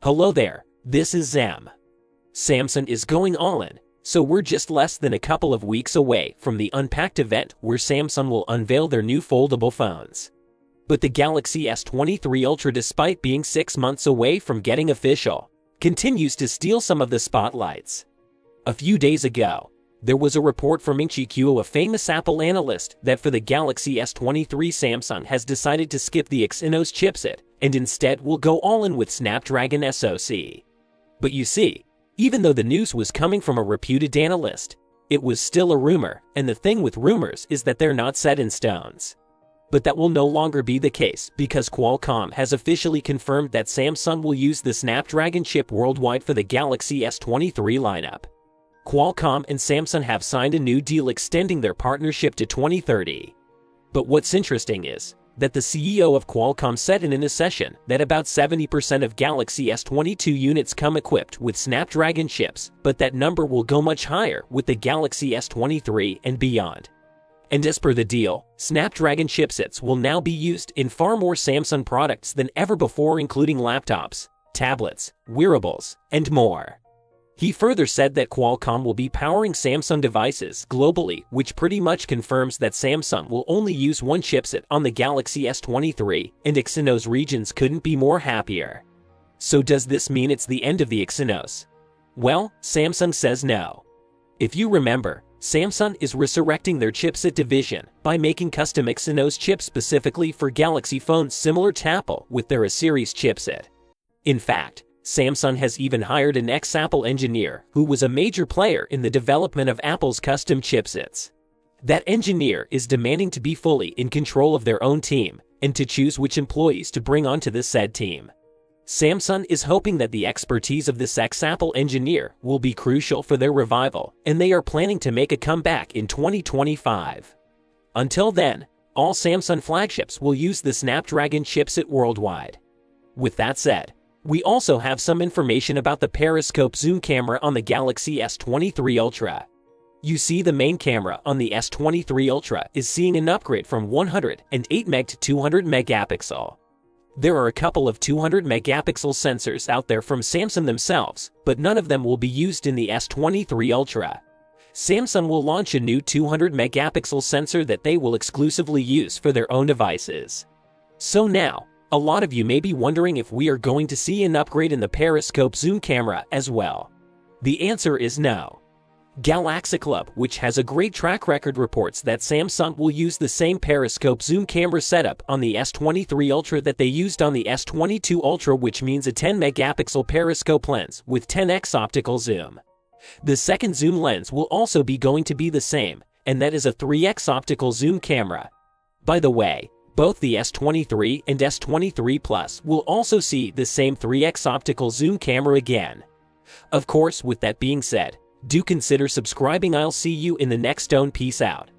Hello there, this is Zam. Samsung is going all in, so we're just less than a couple of weeks away from the Unpacked event where Samsung will unveil their new foldable phones. But the Galaxy S23 Ultra, despite being 6 months away from getting official, continues to steal some of the spotlights. A few days ago, there was a report from Enquiries, a famous Apple analyst, that for the Galaxy S23 Samsung has decided to skip the Exynos chipset and instead will go all in with Snapdragon SoC. But you see, even though the news was coming from a reputed analyst, it was still a rumor, and the thing with rumors is that they're not set in stones. But that will no longer be the case because Qualcomm has officially confirmed that Samsung will use the Snapdragon chip worldwide for the Galaxy S23 lineup. Qualcomm and Samsung have signed a new deal extending their partnership to 2030. But what's interesting is that the CEO of Qualcomm said in a session that about 70% of Galaxy S22 units come equipped with Snapdragon chips, but that number will go much higher with the Galaxy S23 and beyond. And as per the deal, Snapdragon chipsets will now be used in far more Samsung products than ever before, including laptops, tablets, wearables, and more. He further said that Qualcomm will be powering Samsung devices globally, which pretty much confirms that Samsung will only use one chipset on the Galaxy S23, and Exynos regions couldn't be more happier. So does this mean it's the end of the Exynos? Well, Samsung says no. If you remember, Samsung is resurrecting their chipset division by making custom Exynos chips specifically for Galaxy phones similar to Apple with their A series chipset. In fact, Samsung has even hired an ex-Apple engineer who was a major player in the development of Apple's custom chipsets. That engineer is demanding to be fully in control of their own team and to choose which employees to bring onto the said team. Samsung is hoping that the expertise of this ex-Apple engineer will be crucial for their revival, and they are planning to make a comeback in 2025. Until then, all Samsung flagships will use the Snapdragon chipset worldwide. With that said, we also have some information about the periscope zoom camera on the Galaxy S23 Ultra. You see, the main camera on the S23 Ultra is seeing an upgrade from 108 meg to 200 megapixel. There are a couple of 200 megapixel sensors out there from Samsung themselves, but none of them will be used in the S23 Ultra. Samsung will launch a new 200 megapixel sensor that they will exclusively use for their own devices. So now, a lot of you may be wondering if we are going to see an upgrade in the periscope zoom camera as well. The answer is no. Galaxy Club, which has a great track record, reports that Samsung will use the same periscope zoom camera setup on the S23 Ultra that they used on the S22 Ultra, which means a 10 megapixel periscope lens with 10x optical zoom. The second zoom lens will also be going to be the same, and that is a 3x optical zoom camera. By the way, both the S23 and S23 Plus will also see the same 3x optical zoom camera again. Of course, with that being said, do consider subscribing. I'll see you in the next one. Peace out.